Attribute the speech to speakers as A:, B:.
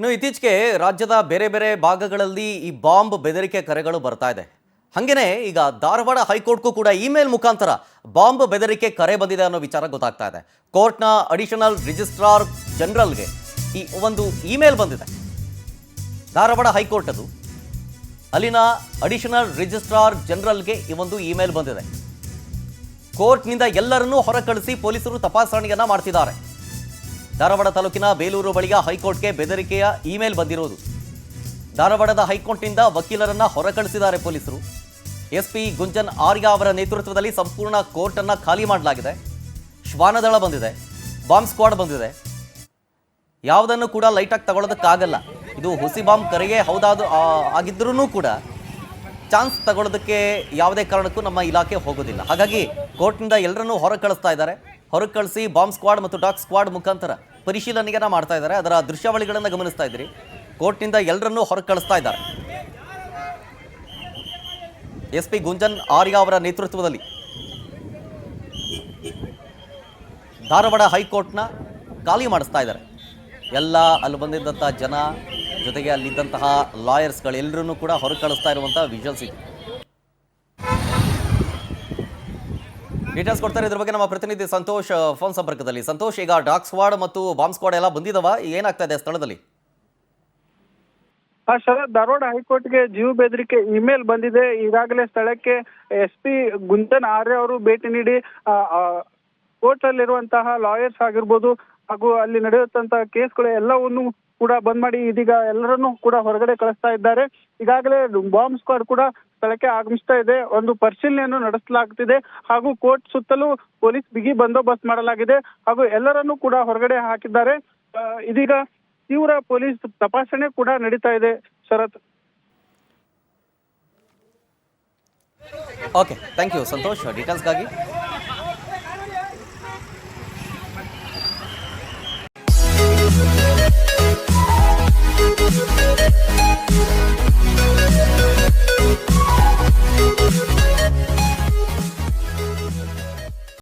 A: ಇನ್ನು ಇತ್ತೀಚೆಗೆ ರಾಜ್ಯದ ಬೇರೆ ಬೇರೆ ಭಾಗಗಳಲ್ಲಿ ಈ ಬಾಂಬ್ ಬೆದರಿಕೆ ಕರೆಗಳು ಬರ್ತಾ ಇದೆ. ಹಾಗೇನೇ ಈಗ ಧಾರವಾಡ ಹೈಕೋರ್ಟ್ಗೂ ಕೂಡ ಇಮೇಲ್ ಮುಖಾಂತರ ಬಾಂಬ್ ಬೆದರಿಕೆ ಕರೆ ಬಂದಿದೆ ಅನ್ನೋ ವಿಚಾರ ಗೊತ್ತಾಗ್ತಾ ಇದೆ. ಕೋರ್ಟ್ನ ಅಡಿಷನಲ್ ರಿಜಿಸ್ಟ್ರಾರ್ ಜನರಲ್ಗೆ ಈ ಒಂದು ಇಮೇಲ್ ಬಂದಿದೆ. ಧಾರವಾಡ ಹೈಕೋರ್ಟ್ ಅದು ಅಲ್ಲಿನ ಅಡಿಷನಲ್ ರಿಜಿಸ್ಟ್ರಾರ್ ಜನರಲ್ಗೆ ಈ ಒಂದು ಇಮೇಲ್ ಬಂದಿದೆ. ಕೋರ್ಟ್ನಿಂದ ಎಲ್ಲರನ್ನೂ ಹೊರಕಳಿಸಿ ಪೊಲೀಸರು ತಪಾಸಣೆಯನ್ನ ಮಾಡ್ತಿದ್ದಾರೆ. ಧಾರವಾಡ ತಾಲೂಕಿನ ಬೇಲೂರು ಬಳಿಯ ಹೈಕೋರ್ಟ್ಗೆ ಬೆದರಿಕೆಯ ಇಮೇಲ್ ಬಂದಿರುವುದು. ಧಾರವಾಡದ ಹೈಕೋರ್ಟ್ನಿಂದ ವಕೀಲರನ್ನ ಹೊರಕಳಿಸಿದ್ದಾರೆ ಪೊಲೀಸರು. ಎಸ್ಪಿ ಗುಂಜನ್ ಆರ್ಯ ಅವರ ನೇತೃತ್ವದಲ್ಲಿ ಸಂಪೂರ್ಣ ಕೋರ್ಟ್ ಅನ್ನ ಖಾಲಿ ಮಾಡಲಾಗಿದೆ. ಶ್ವಾನದಳ ಬಂದಿದೆ, ಬಾಂಬ್ ಸ್ಕ್ವಾಡ್ ಬಂದಿದೆ. ಯಾವುದನ್ನು ಕೂಡ ಲೈಟಾಗಿ ತಗೊಳ್ಳೋದಕ್ಕಾಗಲ್ಲ. ಇದು ಹುಸಿ ಬಾಂಬ್ ಕರೆಗೆ ಆಗಿದ್ರೂ ಕೂಡ ಚಾನ್ಸ್ ತಗೊಳ್ಳೋದಕ್ಕೆ ಯಾವುದೇ ಕಾರಣಕ್ಕೂ ನಮ್ಮ ಇಲಾಖೆ ಹೋಗೋದಿಲ್ಲ. ಹಾಗಾಗಿ ಕೋರ್ಟ್ನಿಂದ ಎಲ್ಲರನ್ನೂ ಹೊರಕಳಿಸ್ತಾ ಇದ್ದಾರೆ. ಹೊರಗೆ ಕಳಿಸಿ ಬಾಂಬ್ ಸ್ಕ್ವಾಡ್ ಮತ್ತು ಡಾಗ್ ಸ್ಕ್ವಾಡ್ ಮುಖಾಂತರ ಪರಿಶೀಲನೆಯನ್ನ ಮಾಡ್ತಾ ಇದ್ದಾರೆ. ಅದರ ದೃಶ್ಯಾವಳಿಗಳನ್ನು ಗಮನಿಸ್ತಾ ಇದ್ದೀರಿ. ಕೋರ್ಟ್ನಿಂದ ಎಲ್ಲರನ್ನೂ ಹೊರಗೆ ಕಳಿಸ್ತಾ ಇದ್ದಾರೆ. ಎಸ್ಪಿ ಗುಂಜನ್ ಆರ್ಯ ಅವರ ನೇತೃತ್ವದಲ್ಲಿ ಧಾರವಾಡ ಹೈಕೋರ್ಟ್ನ ಖಾಲಿ ಮಾಡಿಸ್ತಾ ಇದ್ದಾರೆ. ಎಲ್ಲ ಅಲ್ಲಿ ಬಂದಿದ್ದಂಥ ಜನ ಜೊತೆಗೆ ಅಲ್ಲಿದ್ದಂತಹ ಲಾಯರ್ಸ್ಗಳು ಎಲ್ಲರನ್ನೂ ಕೂಡ ಹೊರಗೆ ಕಳಿಸ್ತಾ ಇರುವಂಥ ವಿಜುವಲ್ಸ್ ಇದೆ. ಡೀಟೇಲ್ಸ್ ಕೊಡ್ತಾರೆ ಇದ್ರ ಬಗ್ಗೆ ನಮ್ಮ ಪ್ರತಿನಿಧಿ ಸಂತೋಷ್ ಫೋನ್ ಸಂಪರ್ಕದಲ್ಲಿ. ಸಂತೋಷ್, ಈಗ ಡಾಗ್ ಸ್ಕ್ವಾಡ್ ಮತ್ತು ಬಾಂಬ್ ಸ್ಕ್ವಾಡ್ ಎಲ್ಲ ಬಂದಿದವ, ಏನಾಗ್ತಾ ಇದೆ ಸ್ಥಳದಲ್ಲಿ?
B: ಶರತ್, ಧಾರವಾಡ ಹೈಕೋರ್ಟ್ಗೆ ಜೀವ ಬೆದರಿಕೆ ಇಮೇಲ್ ಬಂದಿದೆ. ಈಗಾಗಲೇ ಸ್ಥಳಕ್ಕೆ ಎಸ್ಪಿ ಗುಂಜನ್ ಆರ್ಯ ಅವರು ಭೇಟಿ ನೀಡಿ ಕೋರ್ಟ್ ಅಲ್ಲಿರುವಂತಹ ಲಾಯರ್ಸ್ ಆಗಿರ್ಬೋದು ಹಾಗೂ ಅಲ್ಲಿ ನಡೆಯುತ್ತಂತಹ ಕೇಸ್ಗಳು ಎಲ್ಲವನ್ನು ಕೂಡ ಬಂದ್ ಮಾಡಿ ಇದೀಗ ಎಲ್ಲರನ್ನೂ ಕೂಡ ಹೊರಗಡೆ ಕಳಿಸ್ತಾ ಇದ್ದಾರೆ. ಈಗಾಗಲೇ ಬಾಂಬ್ ಸ್ಕ್ವಾಡ್ ಕೂಡ ಸ್ಥಳಕ್ಕೆ ಆಗಮಿಸ್ತಾ ಇದೆ. ಒಂದು ಪರಿಶೀಲನೆಯನ್ನು ನಡೆಸಲಾಗುತ್ತಿದೆ ಹಾಗೂ ಕೋರ್ಟ್ ಸುತ್ತಲೂ ಪೊಲೀಸ್ ಬಿಗಿ ಬಂದೋಬಸ್ತ್ ಮಾಡಲಾಗಿದೆ ಹಾಗೂ ಎಲ್ಲರನ್ನೂ ಕೂಡ ಹೊರಗಡೆ ಹಾಕಿದ್ದಾರೆ. ಇದೀಗ ತೀವ್ರ ಪೊಲೀಸ್ ತಪಾಸಣೆ ಕೂಡ ನಡೀತಾ ಇದೆ. ಶರತ್,
A: ಓಕೆ, ಥ್ಯಾಂಕ್ ಯು ಸಂತೋಷ್ ಡೀಟೇಲ್ಸ್ಗಾಗಿ.